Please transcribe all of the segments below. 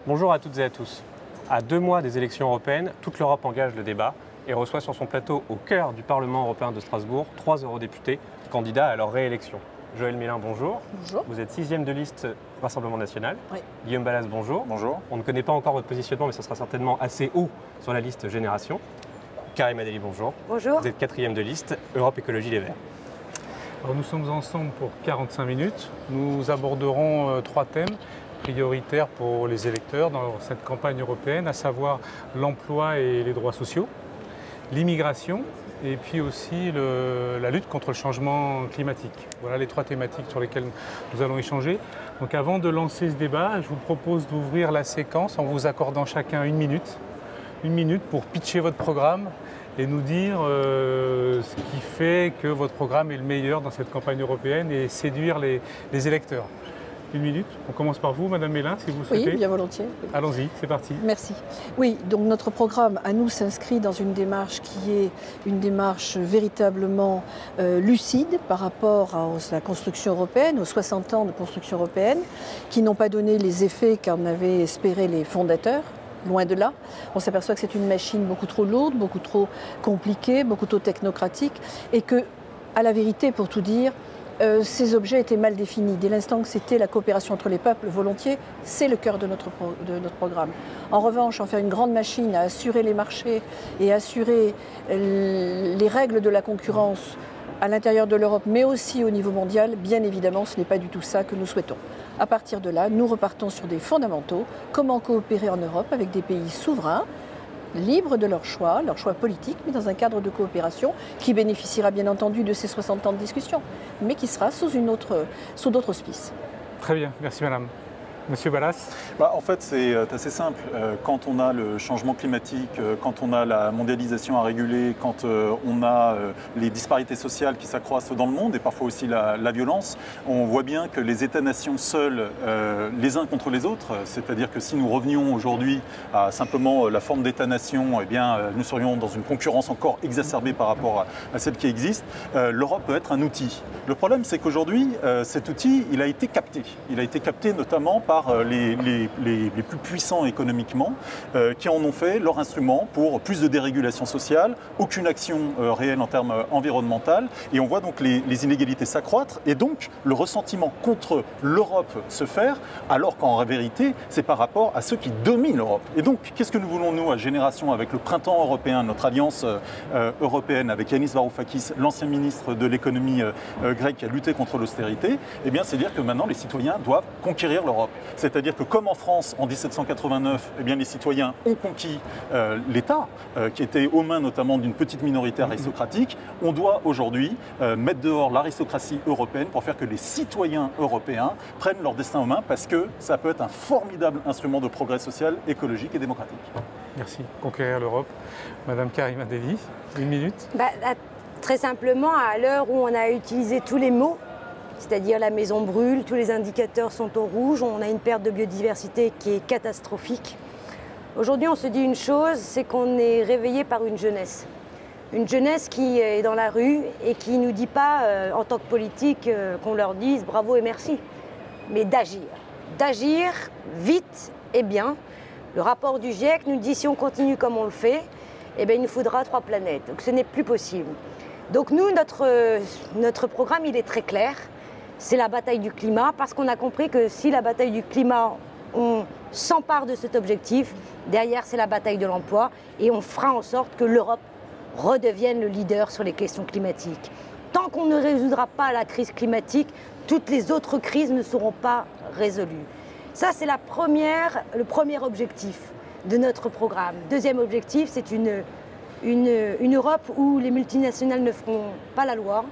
Bonjour à toutes et à tous. À 2 mois des élections européennes, toute l'Europe engage le débat et reçoit sur son plateau, au cœur du Parlement européen de Strasbourg, 3 eurodéputés candidats à leur réélection. Joël Mélin, bonjour. Bonjour. Vous êtes 6e de liste Rassemblement National. Oui. Guillaume Balas, bonjour. Bonjour. On ne connaît pas encore votre positionnement, mais ça sera certainement assez haut sur la liste Génération. Karim Adeli, bonjour. Bonjour. Vous êtes 4e de liste Europe Écologie Les Verts. Alors nous sommes ensemble pour 45 minutes. Nous aborderons 3 thèmes prioritaires pour les électeurs dans cette campagne européenne, à savoir l'emploi et les droits sociaux, l'immigration et puis aussi la lutte contre le changement climatique. Voilà les 3 thématiques sur lesquelles nous allons échanger. Donc avant de lancer ce débat, je vous propose d'ouvrir la séquence en vous accordant chacun 1 minute. 1 minute pour pitcher votre programme et nous dire ce qui fait que votre programme est le meilleur dans cette campagne européenne et séduire les électeurs. 1 minute. On commence par vous, Madame Mélin, si vous le souhaitez. Oui, bien volontiers. Allons-y, c'est parti. Merci. Oui, donc notre programme à nous s'inscrit dans une démarche qui est une démarche véritablement lucide par rapport à la construction européenne, aux 60 ans de construction européenne, qui n'ont pas donné les effets qu'en avaient espéré les fondateurs. Loin de là, on s'aperçoit que c'est une machine beaucoup trop lourde, beaucoup trop compliquée, beaucoup trop technocratique et que, à la vérité, pour tout dire, ces objets étaient mal définis. Dès l'instant que c'était la coopération entre les peuples, volontiers, c'est le cœur de notre programme. En revanche, en faire une grande machine à assurer les marchés et assurer les règles de la concurrence à l'intérieur de l'Europe, mais aussi au niveau mondial, bien évidemment, ce n'est pas du tout ça que nous souhaitons. À partir de là, nous repartons sur des fondamentaux. Comment coopérer en Europe avec des pays souverains, libres de leur choix politique, mais dans un cadre de coopération qui bénéficiera bien entendu de ces 60 ans de discussion, mais qui sera sous d'autres auspices. Très bien, merci Madame. Monsieur Balas. En fait, c'est assez simple. Quand on a le changement climatique, quand on a la mondialisation à réguler, quand on a les disparités sociales qui s'accroissent dans le monde et parfois aussi la violence, on voit bien que les États-nations seuls, les uns contre les autres, c'est-à-dire que si nous revenions aujourd'hui à simplement la forme d'État-nation, eh bien, nous serions dans une concurrence encore exacerbée par rapport à celle qui existe. L'Europe peut être un outil. Le problème, c'est qu'aujourd'hui, cet outil, il a été capté. Il a été capté notamment par les plus puissants économiquement, qui en ont fait leur instrument pour plus de dérégulation sociale, aucune action réelle en termes environnementaux, et on voit donc les inégalités s'accroître, et donc le ressentiment contre l'Europe se faire, alors qu'en vérité, c'est par rapport à ceux qui dominent l'Europe. Et donc, qu'est-ce que nous voulons, nous, à Génération, avec le printemps européen, notre alliance européenne, avec Yanis Varoufakis, l'ancien ministre de l'économie grec qui a lutté contre l'austérité, eh bien, c'est dire que maintenant, les citoyens doivent conquérir l'Europe. C'est-à-dire que comme en France, en 1789, eh bien, les citoyens ont conquis l'État, qui était aux mains notamment d'une petite minorité aristocratique, on doit aujourd'hui mettre dehors l'aristocratie européenne pour faire que les citoyens européens prennent leur destin en main, parce que ça peut être un formidable instrument de progrès social, écologique et démocratique. Merci. Conquérir l'Europe. Madame Karim Adeli, 1 minute. Très simplement, à l'heure où on a utilisé tous les mots, c'est-à-dire la maison brûle, tous les indicateurs sont au rouge, on a une perte de biodiversité qui est catastrophique. Aujourd'hui, on se dit une chose, c'est qu'on est réveillé par une jeunesse. Une jeunesse qui est dans la rue et qui ne nous dit pas, en tant que politique, qu'on leur dise bravo et merci, mais d'agir. D'agir vite et bien. Le rapport du GIEC nous dit si on continue comme on le fait, eh bien, il nous faudra 3 planètes. Donc ce n'est plus possible. Donc nous, notre programme, il est très clair. C'est la bataille du climat, parce qu'on a compris que si la bataille du climat, on s'empare de cet objectif, derrière c'est la bataille de l'emploi, et on fera en sorte que l'Europe redevienne le leader sur les questions climatiques. Tant qu'on ne résoudra pas la crise climatique, toutes les autres crises ne seront pas résolues. Ça, c'est le premier objectif de notre programme. Deuxième objectif, c'est une Europe où les multinationales ne feront pas la loi,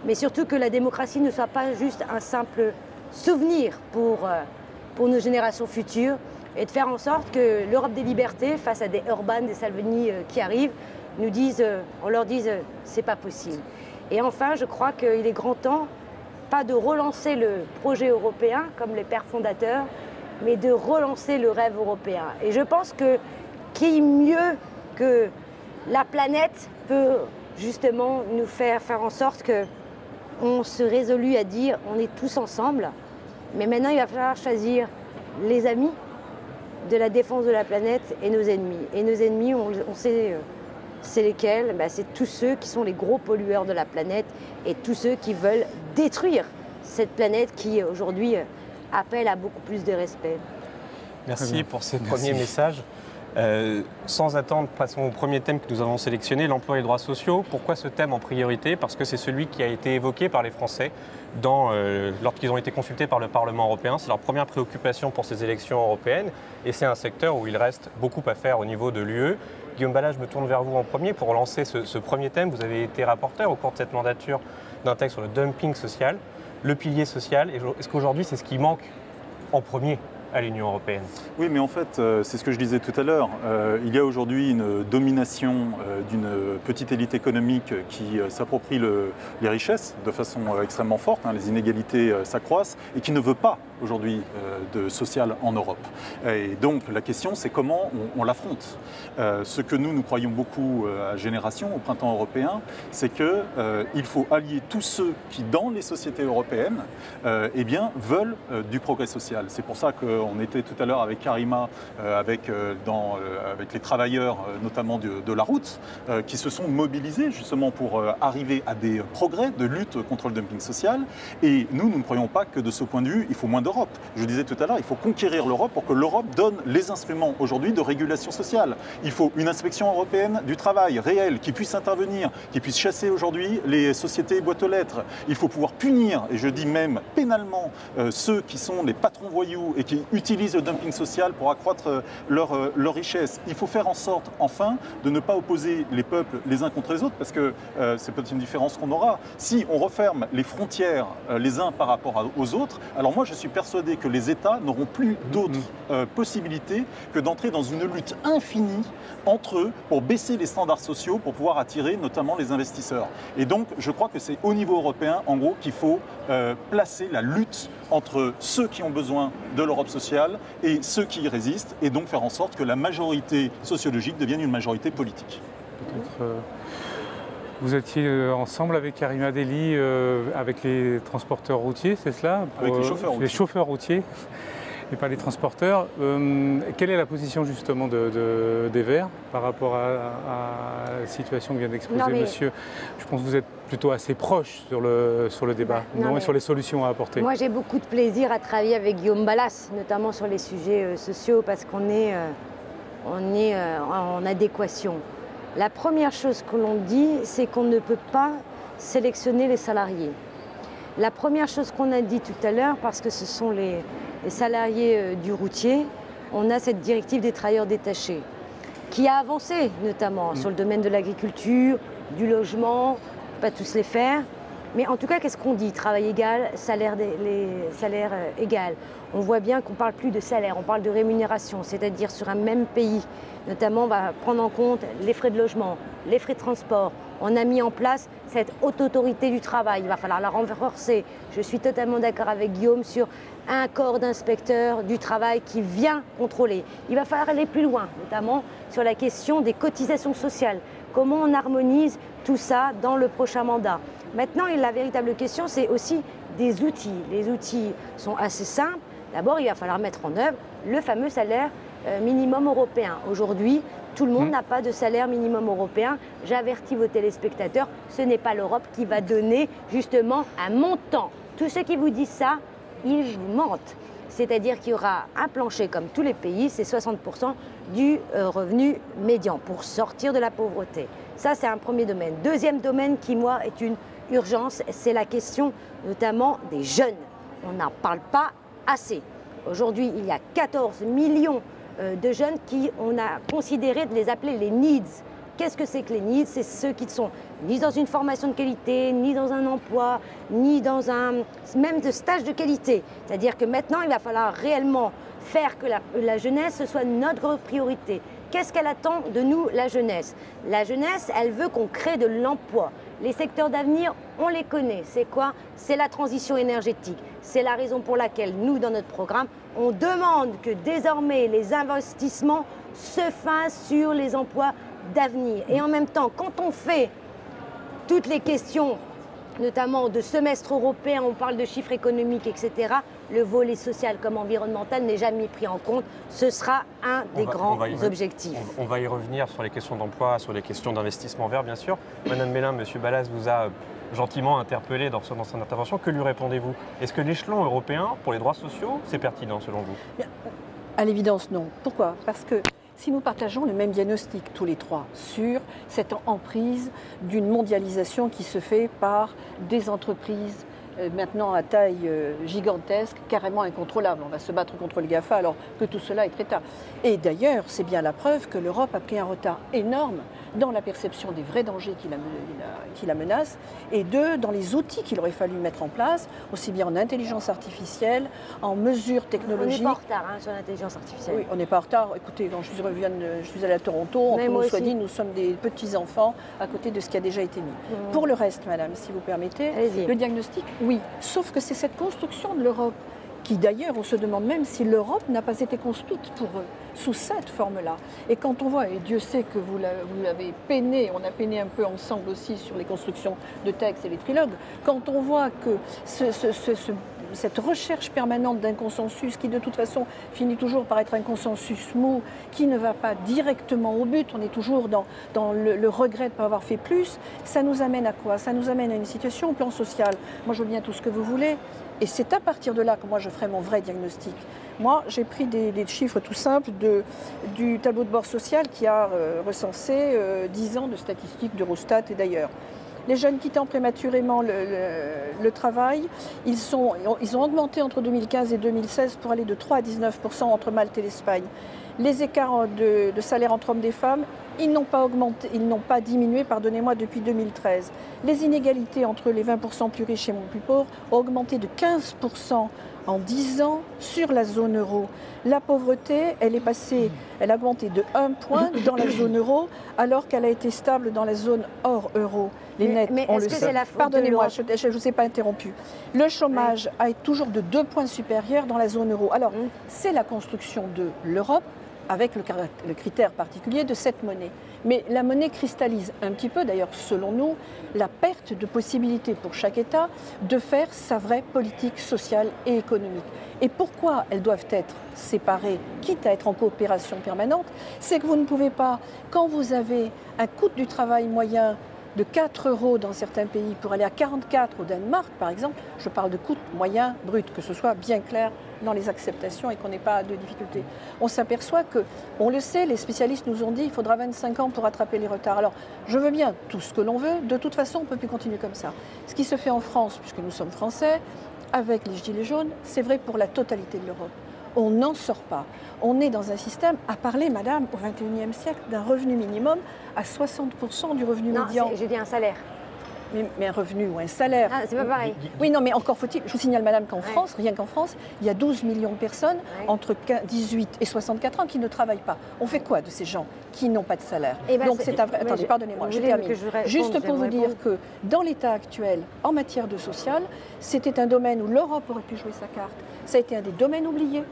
mais surtout que la démocratie ne soit pas juste un simple souvenir pour nos générations futures, et de faire en sorte que l'Europe des libertés, face à des Orban, des Salvini qui arrivent, on leur dise c'est pas possible. Et enfin, je crois qu'il est grand temps, pas de relancer le projet européen comme les pères fondateurs, mais de relancer le rêve européen. Et je pense que qui mieux que la planète peut justement nous faire en sorte que on se résolut à dire on est tous ensemble, mais maintenant il va falloir choisir les amis de la défense de la planète et nos ennemis. Et nos ennemis, on sait c'est lesquels, c'est tous ceux qui sont les gros pollueurs de la planète et tous ceux qui veulent détruire cette planète qui aujourd'hui appelle à beaucoup plus de respect. Merci pour ces premiers messages. Sans attendre, passons au premier thème que nous avons sélectionné, l'emploi et les droits sociaux. Pourquoi ce thème en priorité? Parce que c'est celui qui a été évoqué par les Français lorsqu'ils ont été consultés par le Parlement européen. C'est leur première préoccupation pour ces élections européennes et c'est un secteur où il reste beaucoup à faire au niveau de l'UE. Guillaume Balas, je me tourne vers vous en premier pour lancer ce premier thème. Vous avez été rapporteur au cours de cette mandature d'un texte sur le dumping social, le pilier social. Est-ce qu'aujourd'hui, c'est ce qui manque en premier à l'Union européenne? Oui, mais en fait, c'est ce que je disais tout à l'heure. Il y a aujourd'hui une domination d'une petite élite économique qui s'approprie les richesses de façon extrêmement forte. Les inégalités s'accroissent et qui ne veut pas aujourd'hui de social en Europe. Et donc la question, c'est comment on l'affronte. Ce que nous croyons beaucoup à Génération, au printemps européen, c'est qu'il faut allier tous ceux qui, dans les sociétés européennes, veulent du progrès social. C'est pour ça qu'on était tout à l'heure avec Karima, avec les travailleurs, notamment de la route, qui se sont mobilisés justement pour arriver à des progrès de lutte contre le dumping social. Et nous ne croyons pas que de ce point de vue, il faut moins d'Europe. Je disais tout à l'heure, il faut conquérir l'Europe pour que l'Europe donne les instruments aujourd'hui de régulation sociale. Il faut une inspection européenne du travail réelle qui puisse intervenir, qui puisse chasser aujourd'hui les sociétés boîtes aux lettres. Il faut pouvoir punir, et je dis même pénalement, ceux qui sont les patrons voyous et qui utilisent le dumping social pour accroître leur richesse. Il faut faire en sorte, enfin, de ne pas opposer les peuples les uns contre les autres, parce que c'est peut-être une différence qu'on aura. Si on referme les frontières les uns par rapport aux autres, alors moi je suis persuadé que les États n'auront plus d'autres possibilités que d'entrer dans une lutte infinie entre eux pour baisser les standards sociaux, pour pouvoir attirer notamment les investisseurs. Et donc je crois que c'est au niveau européen, en gros, qu'il faut placer la lutte entre ceux qui ont besoin de l'Europe sociale et ceux qui y résistent, et donc faire en sorte que la majorité sociologique devienne une majorité politique. Vous étiez ensemble avec Karima Delli, avec les transporteurs routiers, c'est cela? Avec les chauffeurs routiers. Les chauffeurs routiers, et pas les transporteurs. Quelle est la position justement des Verts par rapport à la situation que vient d'exposer monsieur? Je pense que vous êtes plutôt assez proche sur le débat, et sur les solutions à apporter. Moi, j'ai beaucoup de plaisir à travailler avec Guillaume Balas, notamment sur les sujets sociaux, parce qu'on est en adéquation. La première chose que l'on dit, c'est qu'on ne peut pas sélectionner les salariés. La première chose qu'on a dit tout à l'heure, parce que ce sont les salariés du routier, on a cette directive des travailleurs détachés, qui a avancé notamment sur le domaine de l'agriculture, du logement, pas tous les faire. Mais en tout cas, qu'est-ce qu'on dit? Travail égal, salaire égal. On voit bien qu'on ne parle plus de salaire, on parle de rémunération, c'est-à-dire sur un même pays. Notamment, on va prendre en compte les frais de logement, les frais de transport. On a mis en place cette haute autorité du travail, il va falloir la renforcer. Je suis totalement d'accord avec Guillaume sur un corps d'inspecteurs du travail qui vient contrôler. Il va falloir aller plus loin, notamment sur la question des cotisations sociales. Comment on harmonise tout ça dans le prochain mandat? Maintenant, la véritable question, c'est aussi des outils. Les outils sont assez simples. D'abord, il va falloir mettre en œuvre le fameux salaire minimum européen. Aujourd'hui, tout le monde n'a pas de salaire minimum européen. J'avertis vos téléspectateurs, ce n'est pas l'Europe qui va donner justement un montant. Tous ceux qui vous disent ça, ils vous mentent. C'est-à-dire qu'il y aura un plancher comme tous les pays, c'est 60% du revenu médian pour sortir de la pauvreté. Ça, c'est un premier domaine. Deuxième domaine qui, moi, est une urgence, c'est la question notamment des jeunes. On n'en parle pas assez. Aujourd'hui, il y a 14 millions de jeunes qui on a considéré de les appeler les needs. Qu'est-ce que c'est que les needs? C'est ceux qui ne sont ni dans une formation de qualité, ni dans un emploi, ni dans même de stage de qualité. C'est-à-dire que maintenant, il va falloir réellement faire que la jeunesse, ce soit notre priorité. Qu'est-ce qu'elle attend de nous, la jeunesse? La jeunesse, elle veut qu'on crée de l'emploi. Les secteurs d'avenir, on les connaît. C'est quoi? C'est la transition énergétique. C'est la raison pour laquelle nous, dans notre programme, on demande que désormais les investissements se fassent sur les emplois d'avenir. Et en même temps, quand on fait toutes les questions notamment de semestre européen, on parle de chiffres économiques, etc., le volet social comme environnemental n'est jamais pris en compte. Ce sera un des grands objectifs. On va y revenir sur les questions d'emploi, sur les questions d'investissement vert, bien sûr. Madame Mélin, Monsieur Balaz vous a gentiment interpellé dans son intervention. Que lui répondez-vous? Est-ce que l'échelon européen pour les droits sociaux, c'est pertinent selon vous? À l'évidence, non. Pourquoi? Parce que si nous partageons le même diagnostic tous les trois sur cette emprise d'une mondialisation qui se fait par des entreprises maintenant à taille gigantesque, carrément incontrôlable. On va se battre contre le GAFA alors que tout cela est très tard. Et d'ailleurs, c'est bien la preuve que l'Europe a pris un retard énorme dans la perception des vrais dangers qui la menacent et dans les outils qu'il aurait fallu mettre en place, aussi bien en intelligence artificielle, en mesures technologiques. On n'est pas en retard sur l'intelligence artificielle. Oui, on n'est pas en retard. Écoutez, quand je suis allée à Toronto, entre nous soit dit, nous sommes des petits-enfants à côté de ce qui a déjà été mis. Pour le reste, madame, si vous permettez, le diagnostic, oui. Sauf que c'est cette construction de l'Europe qui d'ailleurs, on se demande même si l'Europe n'a pas été construite pour eux, sous cette forme-là. Et quand on voit, et Dieu sait que vous l'avez peiné, on a peiné un peu ensemble aussi sur les constructions de textes et les trilogues, quand on voit que cette recherche permanente d'un consensus qui de toute façon finit toujours par être un consensus mou, qui ne va pas directement au but, on est toujours dans le regret de ne pas avoir fait plus, ça nous amène à quoi? Ça nous amène à une situation au plan social. Moi je veux bien tout ce que vous voulez, et c'est à partir de là que moi je ferai mon vrai diagnostic. Moi j'ai pris des chiffres tout simples du tableau de bord social qui a recensé 10 ans de statistiques d'Eurostat et d'ailleurs. Les jeunes quittant prématurément le travail, ils ont augmenté entre 2015 et 2016 pour aller de 3 à 19% entre Malte et l'Espagne. Les écarts de salaire entre hommes et femmes, ils n'ont pas diminué, pardonnez-moi, depuis 2013. Les inégalités entre les 20% plus riches et les plus pauvres ont augmenté de 15% en 10 ans sur la zone euro. La pauvreté, elle a augmenté de 1 point dans la zone euro, alors qu'elle a été stable dans la zone hors euro. Les nets, mais on est-ce le que sait. c'est la faute Pardonnez-moi, je ne vous ai pas interrompu. Le chômage a été toujours de 2 points supérieur dans la zone euro. Alors, c'est la construction de l'Europe avec le critère particulier de cette monnaie. Mais la monnaie cristallise un petit peu, d'ailleurs, selon nous, la perte de possibilité pour chaque État de faire sa vraie politique sociale et économique. Et pourquoi elles doivent être séparées, quitte à être en coopération permanente, c'est que vous ne pouvez pas, quand vous avez un coût du travail moyen de 4 € dans certains pays pour aller à 44 au Danemark, par exemple, je parle de coût moyen brut, que ce soit bien clair dans les acceptations et qu'on n'ait pas de difficultés. On s'aperçoit que, on le sait, les spécialistes nous ont dit qu'il faudra 25 ans pour rattraper les retards. Alors, je veux bien tout ce que l'on veut, de toute façon, on ne peut plus continuer comme ça. Ce qui se fait en France, puisque nous sommes français, avec les gilets jaunes, c'est vrai pour la totalité de l'Europe. On n'en sort pas. On est dans un système, à parler, madame, au XXIe siècle, d'un revenu minimum à 60% du revenu médian. Non, j'ai dit un salaire. Mais un revenu ou un salaire. Ah, c'est pas pareil. Oui, non, mais encore faut-il, je vous signale, madame, qu'en France, rien qu'en France, il y a 12 millions de personnes entre 18 et 64 ans qui ne travaillent pas. On fait quoi de ces gens qui n'ont pas de salaire? Donc c'est un vrai... Attendez, pardonnez-moi, je termine. Juste pour vous dire que dans l'état actuel, en matière de social, c'était un domaine où l'Europe aurait pu jouer sa carte. Ça a été un des domaines oubliés.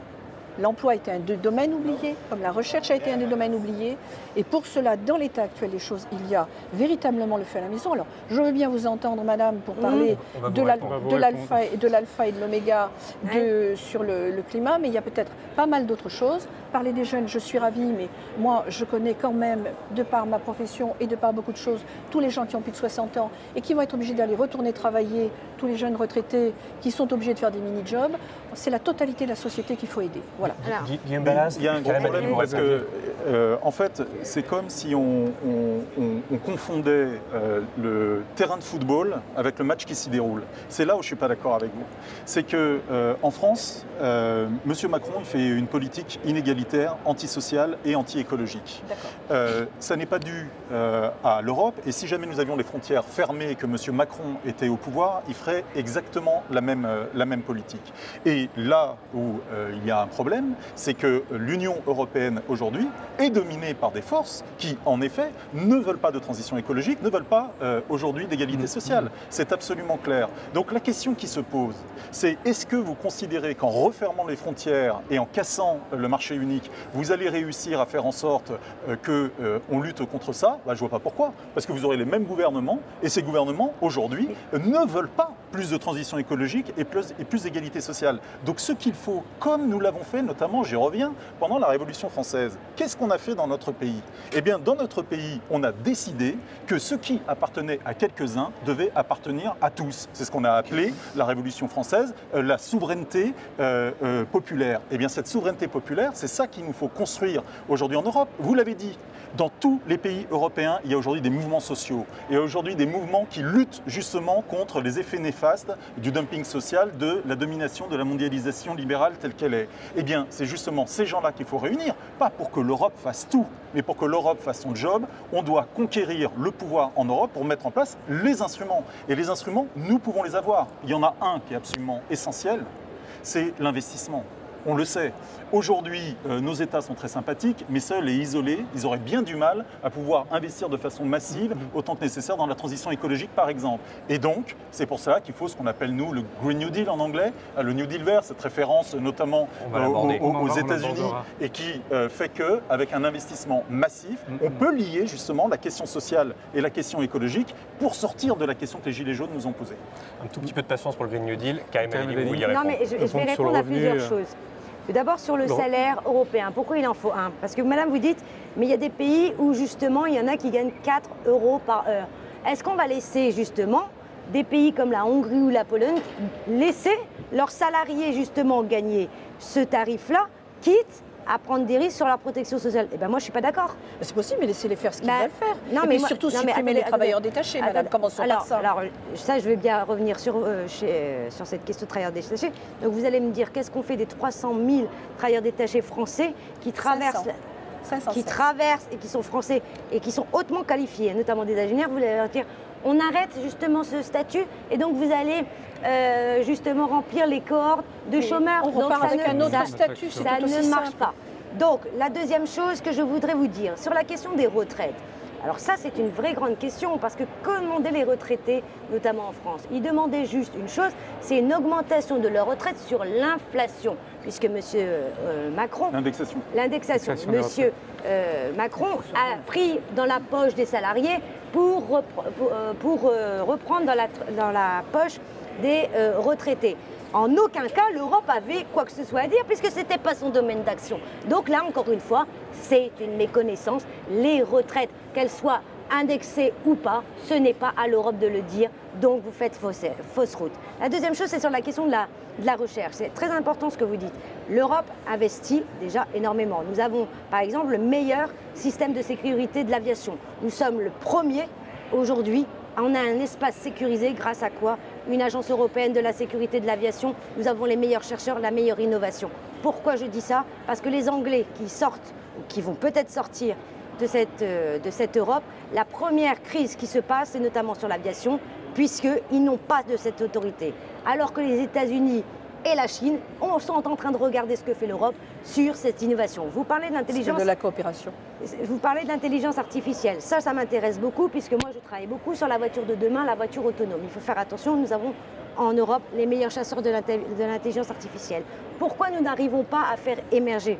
L'emploi était un des domaines oubliés, comme la recherche a été un des domaines oubliés. Et pour cela, dans l'état actuel des choses, il y a véritablement le fait à la maison. Alors, je veux bien vous entendre, madame, pour parler de l'alpha et de l'oméga sur le climat, mais il y a peut-être pas mal d'autres choses. Parler des jeunes, je suis ravie, mais moi, je connais quand même, de par ma profession et de par beaucoup de choses, tous les gens qui ont plus de 60 ans et qui vont être obligés d'aller retourner travailler, tous les jeunes retraités qui sont obligés de faire des mini-jobs. C'est la totalité de la société qu'il faut aider. Voilà. Guillaume Balaz, il y a un gros problème parce que, en fait, c'est comme si on confondait le terrain de football avec le match qui s'y déroule. C'est là où je ne suis pas d'accord avec vous. C'est qu'en France, M. Macron il fait une politique inégalitaire, antisociale et anti-écologique. Ça n'est pas dû à l'Europe, et si jamais nous avions les frontières fermées et que M. Macron était au pouvoir, il ferait exactement la même politique. Et là où il y a un problème, c'est que l'Union européenne aujourd'hui est dominé par des forces qui, en effet, ne veulent pas de transition écologique, ne veulent pas aujourd'hui d'égalité sociale. C'est absolument clair. Donc la question qui se pose, c'est est-ce que vous considérez qu'en refermant les frontières et en cassant le marché unique, vous allez réussir à faire en sorte qu'on lutte contre ça? Je ne vois pas pourquoi. Parce que vous aurez les mêmes gouvernements, et ces gouvernements, aujourd'hui, ne veulent pas plus de transition écologique et plus d'égalité sociale. Donc ce qu'il faut, comme nous l'avons fait, notamment, j'y reviens, pendant la Révolution française, qu'est-ce qu'on a fait dans notre pays? Eh bien, dans notre pays, on a décidé que ce qui appartenait à quelques-uns devait appartenir à tous. C'est ce qu'on a appelé la Révolution française, la souveraineté populaire. Eh bien, cette souveraineté populaire, c'est ça qu'il nous faut construire aujourd'hui en Europe. Vous l'avez dit, dans tous les pays européens, il y a aujourd'hui des mouvements sociaux. Il y a aujourd'hui des mouvements qui luttent justement contre les effets néfastes du dumping social, de la domination, de la mondialisation libérale telle qu'elle est. Eh bien, c'est justement ces gens-là qu'il faut réunir, pas pour que l'Europe fasse tout, mais pour que l'Europe fasse son job. On doit conquérir le pouvoir en Europe pour mettre en place les instruments. Et les instruments, nous pouvons les avoir. Il y en a un qui est absolument essentiel, c'est l'investissement. On le sait. Aujourd'hui, nos États sont très sympathiques, mais seuls et isolés, ils auraient bien du mal à pouvoir investir de façon massive, autant que nécessaire, dans la transition écologique, par exemple. Et donc, c'est pour cela qu'il faut ce qu'on appelle, nous, le Green New Deal en anglais, le New Deal vert, cette référence notamment aux États-Unis, et qui fait qu'avec un investissement massif, on peut lier justement la question sociale et la question écologique pour sortir de la question que les Gilets jaunes nous ont posée. Un tout petit peu de patience pour le Green New Deal. Karim Ali, vous vouliez Non, répondre. mais je vais répondre à plusieurs choses. D'abord sur le salaire européen. Pourquoi il en faut un? Parce que madame, vous dites, mais il y a des pays où justement, il y en a qui gagnent 4 € par heure. Est-ce qu'on va laisser justement des pays comme la Hongrie ou la Pologne laisser leurs salariés justement gagner ce tarif-là, quitte à prendre des risques sur la protection sociale? Eh bien moi je ne suis pas d'accord. C'est possible, mais laissez-les faire ce qu'ils veulent faire. Non, et puis surtout supprimer les travailleurs détachés, madame, commençons par ça. Alors ça, je vais bien revenir sur cette question de travailleurs détachés. Donc vous allez me dire, qu'est-ce qu'on fait des 300 000 travailleurs détachés français qui traversent... 500. Qui traversent et qui sont français et qui sont hautement qualifiés, notamment des ingénieurs? Vous allez leur dire, on arrête justement ce statut et donc vous allez justement remplir les cohortes de chômeurs. On repart avec un autre statut, ça ne marche pas. Donc la deuxième chose que je voudrais vous dire sur la question des retraites. Alors ça, c'est une vraie grande question parce que que demandaient les retraités, notamment en France? Ils demandaient juste une chose, c'est une augmentation de leur retraite sur l'inflation, puisque M. Macron... L'indexation. M. Macron a pris dans la poche des salariés pour reprendre dans la poche des retraités. En aucun cas, l'Europe avait quoi que ce soit à dire, puisque ce n'était pas son domaine d'action. Donc là, encore une fois, c'est une méconnaissance. Les retraites, qu'elles soient indexées ou pas, ce n'est pas à l'Europe de le dire. Donc vous faites fausse route. La deuxième chose, c'est sur la question de la recherche. C'est très important ce que vous dites. L'Europe investit déjà énormément. Nous avons, par exemple, le meilleur système de sécurité de l'aviation. Nous sommes le premier aujourd'hui. On a un espace sécurisé grâce à quoi? Une agence européenne de la sécurité de l'aviation. Nous avons les meilleurs chercheurs, la meilleure innovation. Pourquoi je dis ça? Parce que les Anglais qui sortent, ou qui vont peut-être sortir de cette Europe, la première crise qui se passe, c'est notamment sur l'aviation, puisqu'ils n'ont pas de cette autorité. Alors que les États-Unis et la Chine sont en train de regarder ce que fait l'Europe sur cette innovation. Vous parlez de l'intelligence... de la coopération. Vous parlez de l'intelligence artificielle. Ça m'intéresse beaucoup puisque moi, je travaille beaucoup sur la voiture de demain, la voiture autonome. Il faut faire attention, nous avons en Europe les meilleurs chasseurs de l'intelligence artificielle. Pourquoi nous n'arrivons pas à faire émerger?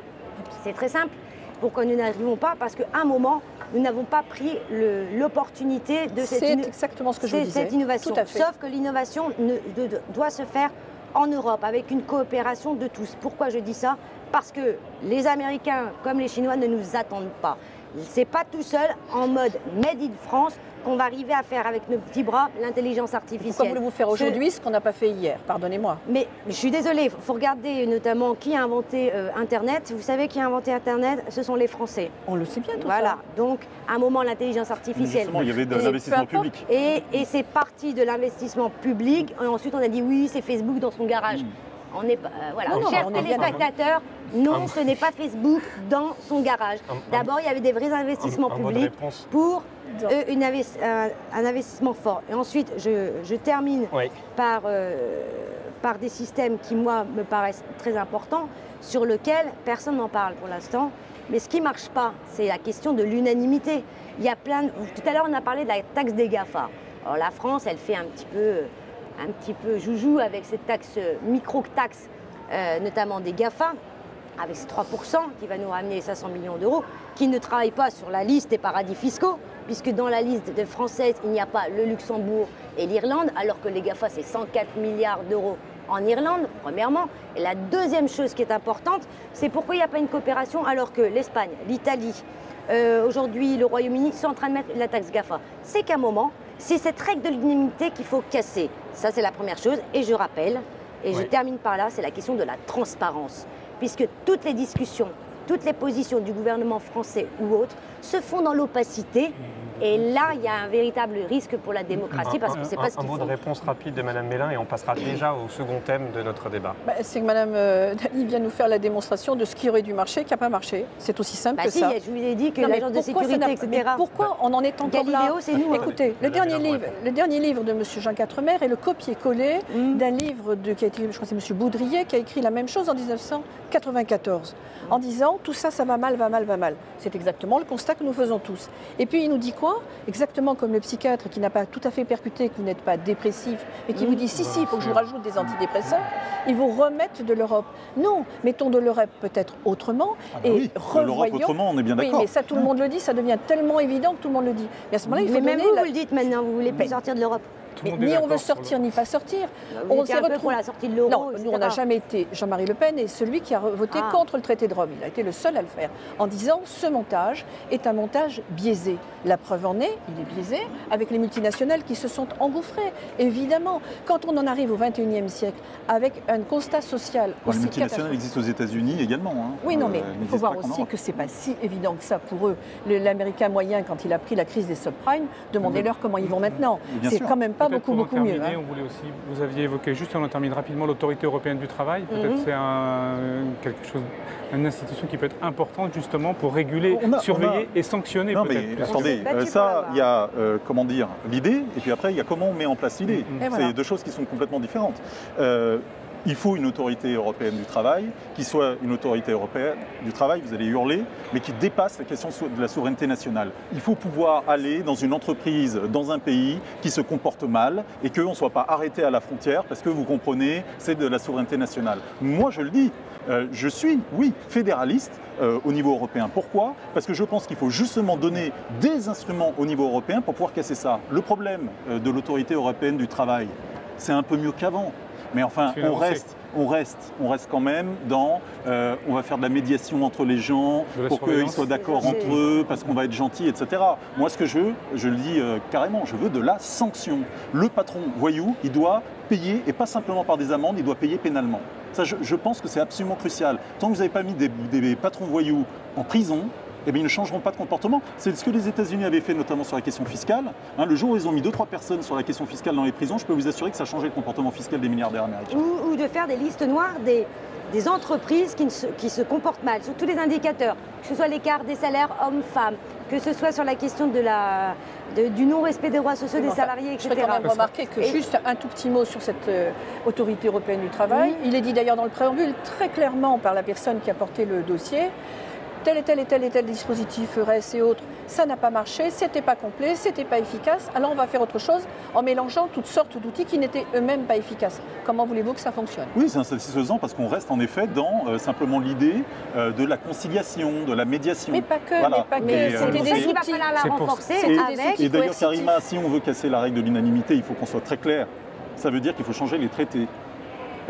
C'est très simple. Pourquoi nous n'arrivons pas? Parce qu'à un moment, nous n'avons pas pris l'opportunité de cette innovation. Tout à fait. Sauf que l'innovation doit se faire en Europe, avec une coopération de tous. Pourquoi je dis ça? Parce que les Américains, comme les Chinois, ne nous attendent pas. C'est pas tout seul, en mode Made in France, qu'on va arriver à faire avec nos petits bras l'intelligence artificielle. Pourquoi voulez-vous faire aujourd'hui ce qu'on n'a pas fait hier? Pardonnez-moi. Mais je suis désolée, il faut regarder notamment qui a inventé Internet. Vous savez qui a inventé Internet? Ce sont les Français. On le sait bien tout ça. Voilà, donc à un moment l'intelligence artificielle... Justement, il y avait de l'investissement public. Et c'est parti de l'investissement public. Et ensuite on a dit oui, c'est Facebook dans son garage. On n'est pas, voilà. Chers téléspectateurs, non, ce n'est pas Facebook dans son garage. D'abord, il y avait des vrais investissements publics pour un investissement fort. Et ensuite, je termine par des systèmes qui, moi, me paraissent très importants, sur lesquels personne n'en parle pour l'instant. Mais ce qui ne marche pas, c'est la question de l'unanimité. Il y a tout à l'heure, on a parlé de la taxe des GAFA. Alors la France, elle fait un petit peu joujou avec cette taxe, micro-taxe, notamment des GAFA, avec ces 3% qui va nous ramener 500 millions d'euros, qui ne travaillent pas sur la liste des paradis fiscaux, puisque dans la liste française, il n'y a pas le Luxembourg et l'Irlande, alors que les GAFA, c'est 104 milliards d'euros en Irlande, premièrement. Et la deuxième chose qui est importante, c'est pourquoi il n'y a pas une coopération alors que l'Espagne, l'Italie, aujourd'hui le Royaume-Uni sont en train de mettre la taxe GAFA. C'est qu'à un moment, c'est cette règle de l'unanimité qu'il faut casser. Ça, c'est la première chose. Et je rappelle, et je termine par là, c'est la question de la transparence. Puisque toutes les discussions, toutes les positions du gouvernement français ou autres se font dans l'opacité. Et là, il y a un véritable risque pour la démocratie parce qu'on ne sait pas ce qu'ils font. Un mot de réponse rapide de Mme Mélin et on passera déjà au second thème de notre débat. C'est que Mme Dali vient nous faire la démonstration de ce qui aurait dû marcher, qui n'a pas marché. C'est aussi simple que ça. Je vous ai dit que l'agence de sécurité, etc. Mais pourquoi on en est encore Galileo, c'est nous. Écoutez, le dernier livre de M. Jean Quatremer est le copier-coller d'un livre qui a été, je crois que c'est M. Baudrier, qui a écrit la même chose en 1994, en disant tout ça, ça va mal, va mal, va mal. C'est exactement le constat que nous faisons tous. Et puis il nous dit quoi? Exactement comme le psychiatre qui n'a pas tout à fait percuté que vous n'êtes pas dépressif et qui vous dit si, il faut que je vous rajoute des antidépresseurs, ils vous remettent de l'Europe. Non, mettons de l'Europe peut-être autrement revoyons. Autrement, on est bien d'accord. Oui, mais ça tout le monde le dit, ça devient tellement évident que tout le monde le dit. Mais à ce moment-là, il faut mais même vous le dites maintenant, vous voulez plus sortir de l'Europe. Ni on veut sortir ni pas sortir. On s'est retrouvé pour la sortie de l'euro. Non, nous on n'a jamais été. Jean-Marie Le Pen est celui qui a voté contre le traité de Rome. Il a été le seul à le faire en disant ce montage est un montage biaisé. La preuve en est, il est biaisé avec les multinationales qui se sont engouffrées. Évidemment, quand on en arrive au XXIe siècle avec un constat social aussi les multinationales existent aux États-Unis également. Oui, non, mais il faut voir aussi que c'est pas si évident que ça pour eux. L'Américain moyen, quand il a pris la crise des subprimes, demandez-leur comment ils vont maintenant. C'est quand même pas beaucoup mieux. On voulait aussi, vous aviez évoqué, juste on en termine rapidement, l'autorité européenne du travail. Peut-être c'est une institution qui peut être importante justement pour réguler, surveiller et sanctionner. Non, mais attendez, ça, il y a comment dire, l'idée, et puis après, il y a comment on met en place l'idée. C'est deux choses qui sont complètement différentes. Il faut une autorité européenne du travail, qui soit une autorité européenne du travail, vous allez hurler, mais qui dépasse la question de la souveraineté nationale. Il faut pouvoir aller dans une entreprise, dans un pays qui se comporte mal et qu'on ne soit pas arrêté à la frontière parce que vous comprenez, c'est de la souveraineté nationale. Moi, je le dis, je suis, oui, fédéraliste au niveau européen. Pourquoi? Parce que je pense qu'il faut justement donner des instruments au niveau européen pour pouvoir casser ça. Le problème de l'autorité européenne du travail, c'est un peu mieux qu'avant. Mais enfin, on reste quand même dans on va faire de la médiation entre les gens pour qu'ils soient d'accord entre eux, parce qu'on va être gentil, etc. Moi, ce que je veux, je le dis carrément, je veux de la sanction. Le patron voyou, il doit payer, et pas simplement par des amendes, il doit payer pénalement. Ça, je pense que c'est absolument crucial. Tant que vous n'avez pas mis des patrons voyous en prison, eh bien, ils ne changeront pas de comportement. C'est ce que les États-Unis avaient fait, notamment sur la question fiscale. Le jour où ils ont mis 2-3 personnes sur la question fiscale dans les prisons, je peux vous assurer que ça a changé le comportement fiscal des milliardaires américains. Ou de faire des listes noires des entreprises qui se comportent mal, sur tous les indicateurs, que ce soit l'écart des salaires hommes-femmes, que ce soit sur la question du non-respect des droits sociaux des salariés, etc. Je voudrais quand même remarquer que juste un tout petit mot sur cette autorité européenne du travail. Il est dit d'ailleurs dans le préambule très clairement par la personne qui a porté le dossier. Tel et tel dispositif, RES et autres, ça n'a pas marché, c'était pas complet, c'était pas efficace. Alors on va faire autre chose en mélangeant toutes sortes d'outils qui n'étaient eux-mêmes pas efficaces. Comment voulez-vous que ça fonctionne? Oui, c'est insatisfaisant parce qu'on reste en effet dans simplement l'idée de la conciliation, de la médiation. Mais pas que, c'était des outils. Il va falloir la renforcer avec... Et d'ailleurs, Karima, si on veut casser la règle de l'unanimité, il faut qu'on soit très clair. Ça veut dire qu'il faut changer les traités.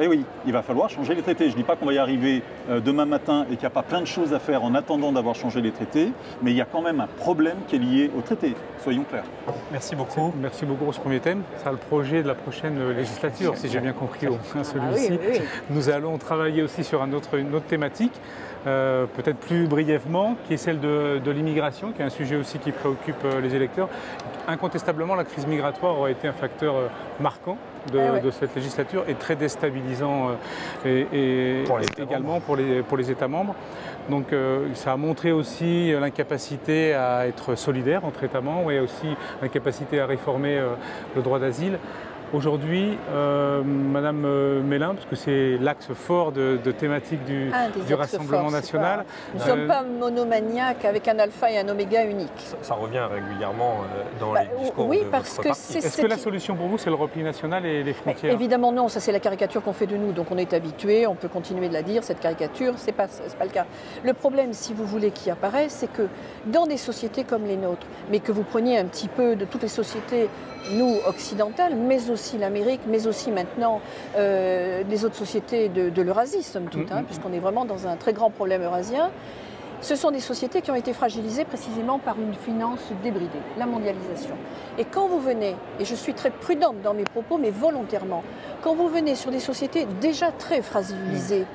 Eh oui, il va falloir changer les traités. Je ne dis pas qu'on va y arriver demain matin et qu'il n'y a pas plein de choses à faire en attendant d'avoir changé les traités, mais il y a quand même un problème qui est lié aux traités, soyons clairs. Merci beaucoup. Merci beaucoup pour ce premier thème. C'est le projet de la prochaine législature, si j'ai bien compris, celui-ci. Oui. Nous allons travailler aussi sur une autre thématique, peut-être plus brièvement, qui est celle de l'immigration, qui est un sujet aussi qui préoccupe les électeurs. Incontestablement, la crise migratoire aura été un facteur marquant de cette législature et très déstabilisant également pour les États membres. Donc ça a montré aussi l'incapacité à être solidaire entre États membres et aussi l'incapacité à réformer le droit d'asile. Aujourd'hui, Madame Mélin, parce que c'est l'axe fort de thématique du Rassemblement national. Nous ne sommes pas monomaniaques avec un alpha et un oméga unique. Ça revient régulièrement dans les discours oui, de parce votre que parti. Est-ce que la solution pour vous, c'est le repli national et les frontières? Évidemment non, ça c'est la caricature qu'on fait de nous, donc on est habitué, on peut continuer de la dire, cette caricature, c'est pas le cas. Le problème, si vous voulez, qui apparaît, c'est que dans des sociétés comme les nôtres, mais que vous preniez un petit peu de toutes les sociétés, nous, occidentales, mais aussi l'Amérique, mais aussi maintenant les autres sociétés de l'Eurasie, somme toute, puisqu'on est vraiment dans un très grand problème eurasien. Ce sont des sociétés qui ont été fragilisées précisément par une finance débridée, la mondialisation. Et quand vous venez, et je suis très prudente dans mes propos, mais volontairement, quand vous venez sur des sociétés déjà très fragilisées,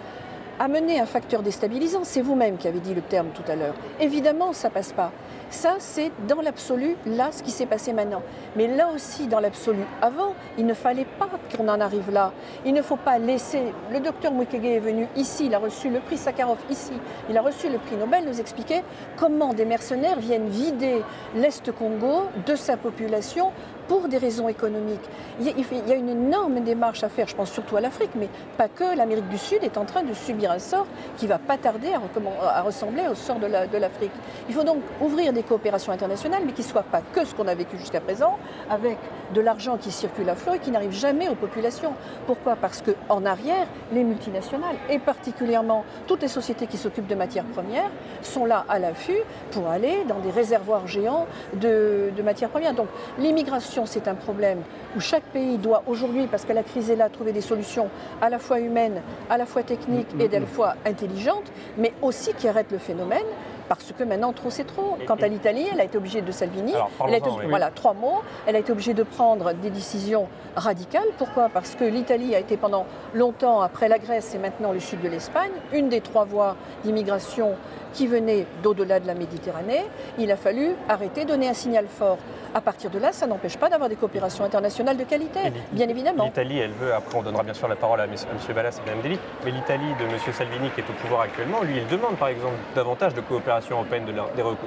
amener un facteur déstabilisant, c'est vous-même qui avez dit le terme tout à l'heure. Évidemment, ça ne passe pas. Ça, c'est dans l'absolu, là, ce qui s'est passé maintenant. Mais là aussi, dans l'absolu, avant, il ne fallait pas qu'on en arrive là. Il ne faut pas laisser... Le docteur Mukwege est venu ici, il a reçu le prix Sakharov ici, il a reçu le prix Nobel, nous expliquer comment des mercenaires viennent vider l'Est Congo de sa population pour des raisons économiques. Il y a une énorme démarche à faire, je pense surtout à l'Afrique, mais pas que. L'Amérique du Sud est en train de subir un sort qui ne va pas tarder à ressembler au sort de l'Afrique. Il faut donc ouvrir des coopérations internationales, mais qui ne soient pas que ce qu'on a vécu jusqu'à présent, avec de l'argent qui circule à flot et qui n'arrive jamais aux populations. Pourquoi? Parce qu'en arrière, les multinationales, et particulièrement toutes les sociétés qui s'occupent de matières premières, sont là à l'affût pour aller dans des réservoirs géants de matières premières. Donc l'immigration, c'est un problème où chaque pays doit aujourd'hui, parce que la crise est là, trouver des solutions à la fois humaines, à la fois techniques et à la fois intelligentes, mais aussi qui arrêtent le phénomène. Parce que maintenant, trop c'est trop. Quant à l'Italie, elle a été obligée de Salvini, voilà, 3 mots, elle a été obligée de prendre des décisions radicales. Pourquoi? Parce que l'Italie a été pendant longtemps, après la Grèce et maintenant le sud de l'Espagne, une des 3 voies d'immigration qui venait d'au-delà de la Méditerranée. Il a fallu arrêter, donner un signal fort. À partir de là, ça n'empêche pas d'avoir des coopérations internationales de qualité, bien évidemment. L'Italie, elle veut, après on donnera bien sûr la parole à M. Ballas et Mme Dely, mais l'Italie de M. Salvini qui est au pouvoir actuellement, lui, il demande par exemple davantage de coopération européenne,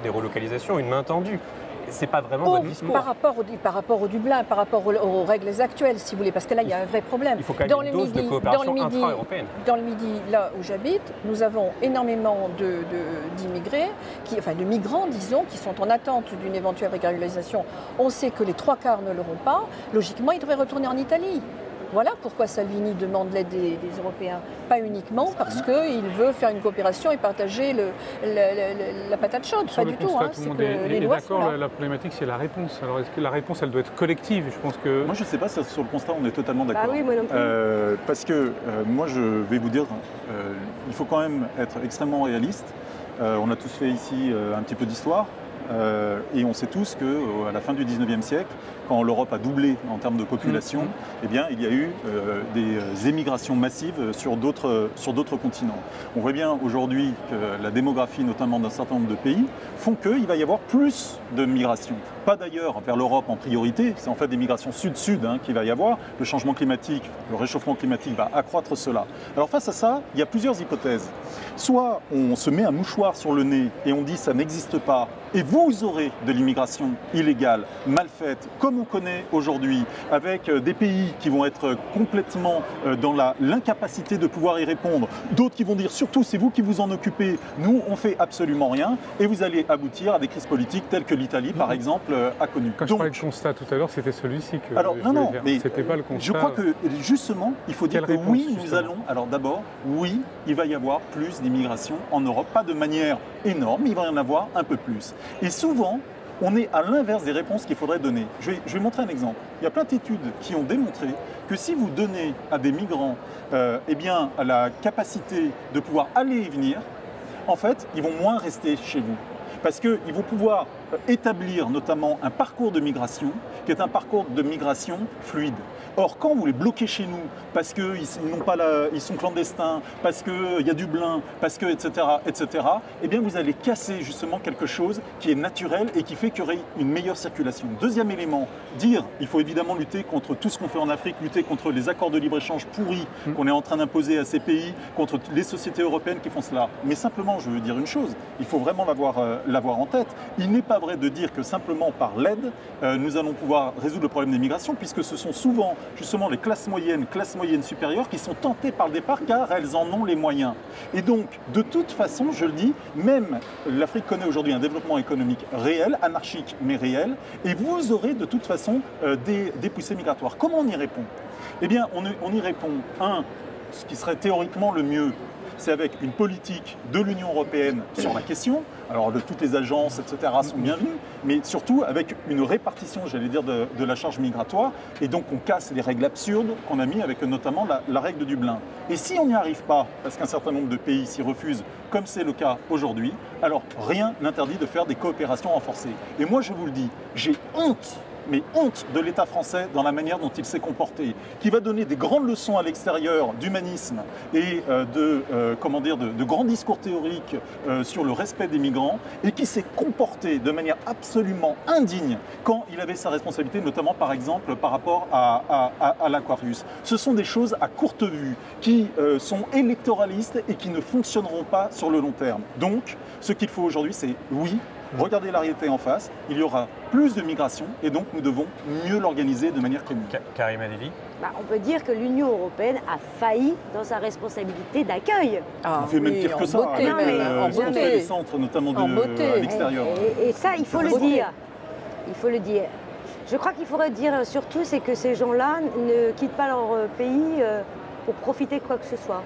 des relocalisations, une main tendue. C'est pas vraiment votre discours. Par rapport au Dublin, par rapport aux règles actuelles, si vous voulez, parce que là, il y a un vrai problème. Il faut quand même une dose de coopération intra-européenne. Dans le Midi, là où j'habite, nous avons énormément d'immigrés, enfin de migrants, disons, qui sont en attente d'une éventuelle régularisation. On sait que les 3/4 ne l'auront pas. Logiquement, ils devraient retourner en Italie. Voilà pourquoi Salvini demande l'aide des Européens. Pas uniquement parce qu'il veut faire une coopération et partager la patate chaude. Sur pas du tout. Tout le monde est d'accord. La problématique, c'est la réponse. Alors, est-ce que la réponse, elle doit être collective? Je pense que... Moi, je ne sais pas si sur le constat, on est totalement d'accord. Ah oui, moi non plus. Parce que moi, je vais vous dire, il faut quand même être extrêmement réaliste. On a tous fait ici un petit peu d'histoire. Et on sait tous qu'à la fin du 19e siècle, quand l'Europe a doublé en termes de population, eh bien, il y a eu des émigrations massives sur d'autres continents. On voit bien aujourd'hui que la démographie, notamment d'un certain nombre de pays, font qu'il va y avoir plus de migrations. Pas d'ailleurs vers l'Europe en priorité, c'est en fait des migrations sud-sud qu'il va y avoir. Le changement climatique, le réchauffement climatique va accroître cela. Alors face à ça, il y a plusieurs hypothèses. Soit on se met un mouchoir sur le nez et on dit ça n'existe pas, et vous aurez de l'immigration illégale, mal faite, comme on connaît aujourd'hui, avec des pays qui vont être complètement dans l'incapacité de pouvoir y répondre, d'autres qui vont dire surtout c'est vous qui vous en occupez, nous on fait absolument rien, et vous allez aboutir à des crises politiques telles que l'Italie par exemple a connu. Quand je parlais de constat tout à l'heure, c'était celui-ci que alors, je voulais non, faire. Mais c'était pas le constat. Je crois que justement, il faut dire que réponse, oui, justement. nous allons. Alors d'abord, oui, il va y avoir plus d'immigration en Europe, pas de manière énorme, mais il va y en avoir un peu plus. Et souvent, on est à l'inverse des réponses qu'il faudrait donner. Je vais montrer un exemple. Il y a plein d'études qui ont démontré que si vous donnez à des migrants eh bien, la capacité de pouvoir aller et venir, en fait, ils vont moins rester chez vous. Parce qu'ils vont pouvoir établir notamment un parcours de migration qui est un parcours de migration fluide. Or, quand vous les bloquez chez nous, parce qu'ils ils sont clandestins, parce qu'il y a du blin, parce que, etc., eh bien, vous allez casser justement quelque chose qui est naturel et qui fait qu'il y aurait une meilleure circulation. Deuxième élément, il faut évidemment lutter contre tout ce qu'on fait en Afrique, lutter contre les accords de libre-échange pourris qu'on est en train d'imposer à ces pays, contre les sociétés européennes qui font cela. Mais simplement, je veux dire une chose, il faut vraiment l'avoir en tête. Il n'est pas pas vrai de dire que simplement par l'aide, nous allons pouvoir résoudre le problème des migrations, puisque ce sont souvent justement les classes moyennes supérieures, qui sont tentées par le départ car elles en ont les moyens. Et donc, de toute façon, je le dis, même l'Afrique connaît aujourd'hui un développement économique réel, anarchique mais réel, et vous aurez de toute façon des poussées migratoires. Comment on y répond? Eh bien, on y répond, ce qui serait théoriquement le mieux, c'est avec une politique de l'Union européenne sur la question. Alors, toutes les agences, etc. sont bienvenues, mais surtout avec une répartition, j'allais dire, de la charge migratoire. Et donc, on casse les règles absurdes qu'on a mis avec notamment la règle de Dublin. Et si on n'y arrive pas, parce qu'un certain nombre de pays s'y refusent, comme c'est le cas aujourd'hui, alors rien n'interdit de faire des coopérations renforcées. Et moi, je vous le dis, j'ai honte, mais honte de l'État français dans la manière dont il s'est comporté, qui va donner des grandes leçons à l'extérieur d'humanisme et de grands discours théoriques sur le respect des migrants, et qui s'est comporté de manière absolument indigne quand il avait sa responsabilité, notamment par exemple par rapport à l'Aquarius. Ce sont des choses à courte vue, qui sont électoralistes et qui ne fonctionneront pas sur le long terme. Donc, ce qu'il faut aujourd'hui, c'est oui, regardez la réalité en face, il y aura plus de migration et donc nous devons mieux l'organiser de manière commune. Karima Delli. On peut dire que l'Union européenne a failli dans sa responsabilité d'accueil. On fait même pire que ça, avec ce qu'on fait les centres, notamment à l'extérieur. Et ça, il faut le dire. Il faut le dire. Je crois qu'il faudrait dire surtout, c'est que ces gens-là ne quittent pas leur pays pour profiter de quoi que ce soit.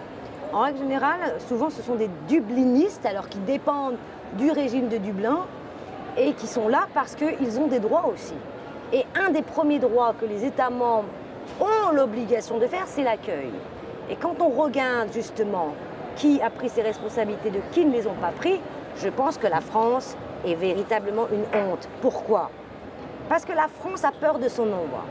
En règle générale, souvent ce sont des dublinistes, alors qui dépendent du régime de Dublin et qui sont là parce qu'ils ont des droits aussi. Et un des premiers droits que les États membres ont l'obligation de faire, c'est l'accueil. Et quand on regarde justement qui a pris ses responsabilités de qui ne les ont pas pris, je pense que la France est véritablement une honte. Pourquoi? Parce que la France a peur de son ombre.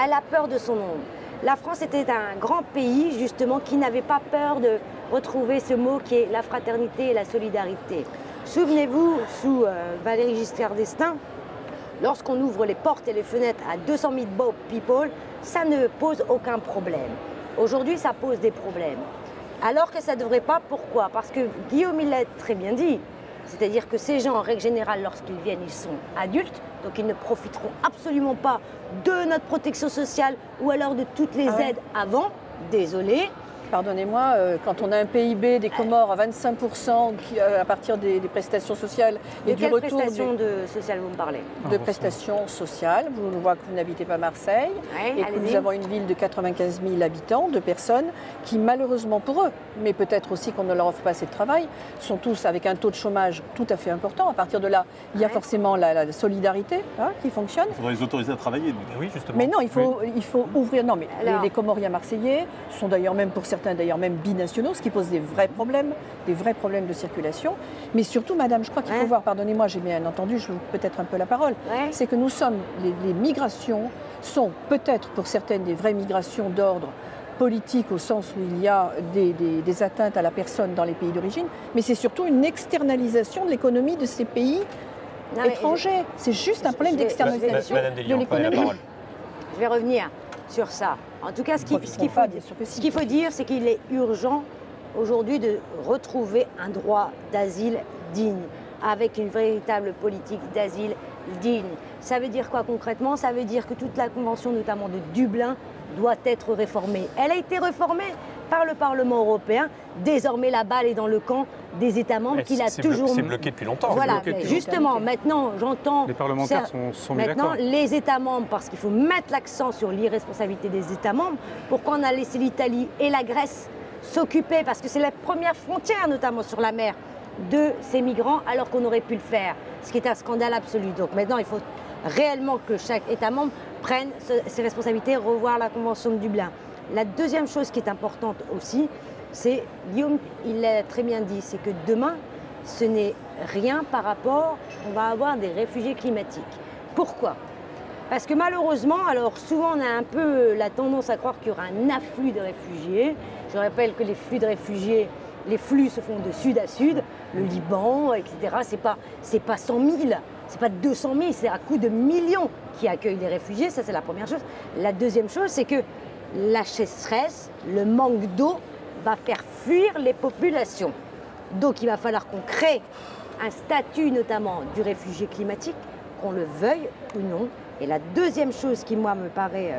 Elle a peur de son ombre. La France était un grand pays justement qui n'avait pas peur de retrouver ce mot qui est la fraternité et la solidarité. Souvenez-vous, sous Valéry Giscard d'Estaing, lorsqu'on ouvre les portes et les fenêtres à 200 000 people, ça ne pose aucun problème. Aujourd'hui, ça pose des problèmes. Alors que ça ne devrait pas, pourquoi? Parce que Guillaume l'a très bien dit, c'est-à-dire que ces gens, en règle générale, lorsqu'ils viennent, ils sont adultes, donc ils ne profiteront absolument pas de notre protection sociale ou alors de toutes les aides avant. Désolé. Pardonnez-moi, quand on a un PIB des Comores à 25% à partir des prestations sociales et du retour... De quelles prestations sociales vous me parlez? De prestations sociales. Je vois que vous n'habitez pas Marseille et que nous avons une ville de 95 000 habitants, de personnes qui, malheureusement pour eux, mais peut-être aussi qu'on ne leur offre pas assez de travail, sont tous avec un taux de chômage tout à fait important. À partir de là, il y a forcément la solidarité qui fonctionne. Il faudrait les autoriser à travailler. Oui, justement. Mais non, il faut ouvrir... Non, mais les Comoriens marseillais sont d'ailleurs même pour certains d'ailleurs même binationaux, ce qui pose des vrais problèmes de circulation. Mais surtout, madame, je crois qu'il faut voir, pardonnez-moi, j'ai bien entendu, je vous peut-être un peu la parole, c'est que nous sommes, les migrations sont peut-être pour certaines des vraies migrations d'ordre politique au sens où il y a des atteintes à la personne dans les pays d'origine, mais c'est surtout une externalisation de l'économie de ces pays étrangers. C'est juste un problème d'externalisation de l'économie. Je vais revenir sur ça. En tout cas, ce qu'il faut dire, c'est qu'il est urgent aujourd'hui de retrouver un droit d'asile digne, avec une véritable politique d'asile digne. Ça veut dire quoi concrètement? Ça veut dire que toute la convention, notamment de Dublin, doit être réformée. Elle a été réformée par le Parlement européen. Désormais, la balle est dans le camp des États membres qui l'a toujours... C'est bloqué depuis longtemps. Voilà, justement, maintenant, j'entends... Les parlementaires sont mis d'accord. Maintenant, les États membres, parce qu'il faut mettre l'accent sur l'irresponsabilité des États membres, pourquoi on a laissé l'Italie et la Grèce s'occuper, parce que c'est la première frontière, notamment sur la mer, de ces migrants, alors qu'on aurait pu le faire, ce qui est un scandale absolu. Donc maintenant, il faut réellement que chaque État membre prenne ses responsabilités, revoir la Convention de Dublin. La deuxième chose qui est importante aussi, c'est, Guillaume, il l'a très bien dit, c'est que demain, ce n'est rien par rapport, on va avoir des réfugiés climatiques. Pourquoi? Parce que malheureusement, alors souvent on a un peu la tendance à croire qu'il y aura un afflux de réfugiés. Je rappelle que les flux de réfugiés, les flux se font de sud à sud, le Liban, etc. C'est pas 100 000, c'est pas 200 000, c'est à coup de millions qui accueillent les réfugiés, ça c'est la première chose. La deuxième chose, c'est que la sécheresse, le manque d'eau va faire fuir les populations. Donc il va falloir qu'on crée un statut notamment du réfugié climatique, qu'on le veuille ou non. Et la deuxième chose qui, moi, me paraît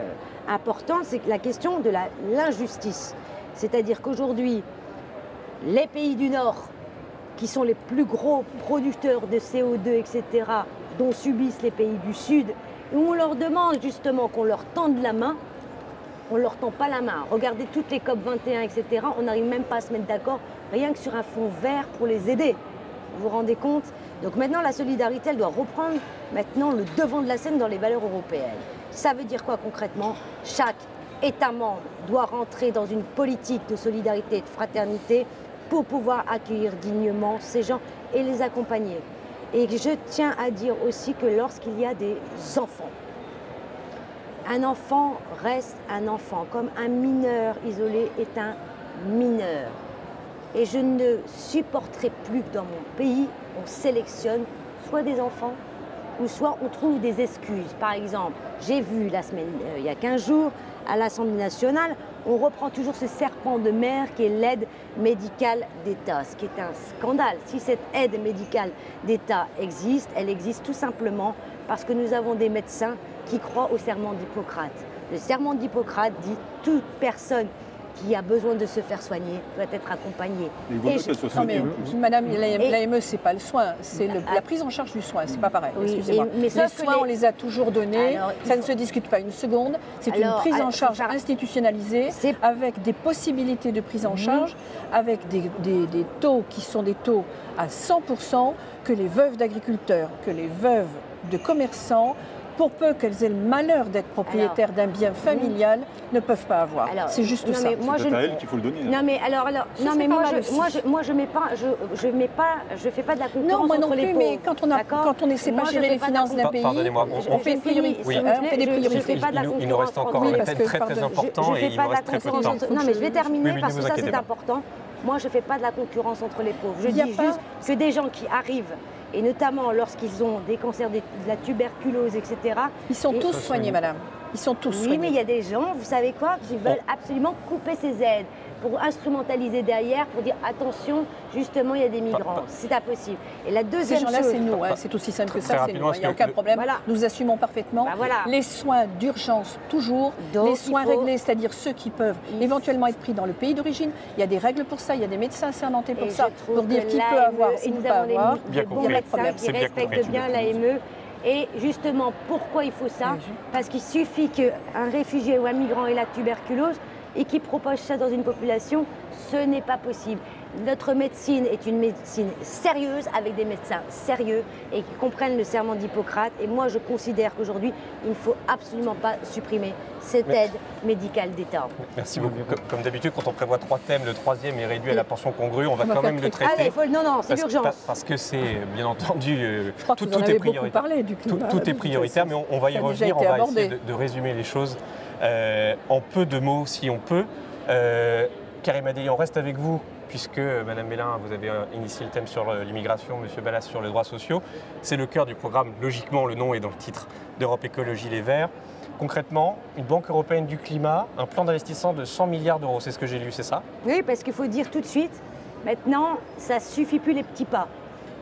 importante, c'est la question de l'injustice. C'est-à-dire qu'aujourd'hui, les pays du Nord, qui sont les plus gros producteurs de CO2, etc., dont subissent les pays du Sud, où on leur demande justement qu'on leur tende la main, on ne leur tend pas la main. Regardez toutes les COP 21, etc., on n'arrive même pas à se mettre d'accord, rien que sur un fonds vert pour les aider. Vous vous rendez compte? Donc maintenant, la solidarité, elle doit reprendre maintenant le devant de la scène dans les valeurs européennes. Ça veut dire quoi concrètement? Chaque État membre doit rentrer dans une politique de solidarité et de fraternité pour pouvoir accueillir dignement ces gens et les accompagner. Et je tiens à dire aussi que lorsqu'il y a des enfants, un enfant reste un enfant, comme un mineur isolé est un mineur. Et je ne supporterai plus que dans mon pays, on sélectionne soit des enfants, ou soit on trouve des excuses. Par exemple, j'ai vu la semaine, il y a 15 jours, à l'Assemblée nationale, on reprend toujours ce serpent de mer qui est l'aide médicale d'État, ce qui est un scandale. Si cette aide médicale d'État existe, elle existe tout simplement parce que nous avons des médecins qui croient au serment d'Hippocrate. Le serment d'Hippocrate dit « toute personne qui a besoin de se faire soigner doit être accompagnée ». Madame, l'AME, ce n'est pas le soin, c'est la prise en charge du soin, c'est pas pareil, oui, excusez-moi. Les soins, on les a toujours donnés, ça ne se discute pas une seconde, c'est une prise en charge institutionnalisée, avec des possibilités de prise en charge, avec des taux qui sont des taux à 100%, que les veuves d'agriculteurs, que les veuves de commerçants, pour peu qu'elles aient le malheur d'être propriétaires d'un bien familial, ne peuvent pas avoir. C'est juste ça. C'est peut-être à elle qu'il faut le donner. Non mais moi je mets pas, je fais pas de la concurrence non, moi non entre les plus, pauvres. mais quand on essaie de gérer les finances d'un pays, on fait une priorité. On fait des priorités. Il nous reste encore un thème très important et il nous reste très peu de temps. Non mais je vais terminer parce que ça c'est important. Moi je fais pas de la concurrence entre les pauvres. Je dis juste que des gens qui arrivent, et notamment lorsqu'ils ont des cancers, de la tuberculose, etc. Ils sont tous soignés, madame. Ils sont tous soignés. Oui, mais il y a des gens, vous savez quoi, qui veulent absolument couper ces aides pour instrumentaliser derrière, pour dire attention, justement, il y a des migrants. C'est impossible. Et la deuxième chose... Ces gens-là, c'est nous. C'est aussi simple que ça, c'est nous. Il n'y a aucun problème. Nous assumons parfaitement. Les soins d'urgence, toujours. Les soins réglés, c'est-à-dire ceux qui peuvent éventuellement être pris dans le pays d'origine. Il y a des règles pour ça. Il y a des médecins assermentés pour ça, pour dire qui peut avoir, qui ne peut pas avoir. Il y a des bons médecins qui respectent bien l'AME. Et justement, pourquoi il faut ça? Parce qu'il suffit qu'un réfugié ou un migrant ait la tuberculose et qu'il propage ça dans une population, ce n'est pas possible. Notre médecine est une médecine sérieuse, avec des médecins sérieux et qui comprennent le serment d'Hippocrate. Et moi, je considère qu'aujourd'hui, il ne faut absolument pas supprimer cette aide médicale d'État. Merci beaucoup. Comme d'habitude, quand on prévoit 3 thèmes, le 3e est réduit à la portion congrue. On va quand même le traiter. Allez, non, c'est l'urgence. Parce que c'est, bien entendu, tout est prioritaire. Tout est prioritaire, mais on va y revenir. On va essayer de résumer les choses en peu de mots, si on peut. Karim Adeli, on reste avec vous, puisque Madame Mélin, vous avez initié le thème sur l'immigration, Monsieur Ballas sur les droits sociaux. C'est le cœur du programme, logiquement, le nom est dans le titre d'Europe Écologie Les Verts. Concrètement, une banque européenne du climat, un plan d'investissement de 100 milliards d'euros, c'est ce que j'ai lu, c'est ça? Oui, parce qu'il faut dire tout de suite, maintenant, ça ne suffit plus les petits pas.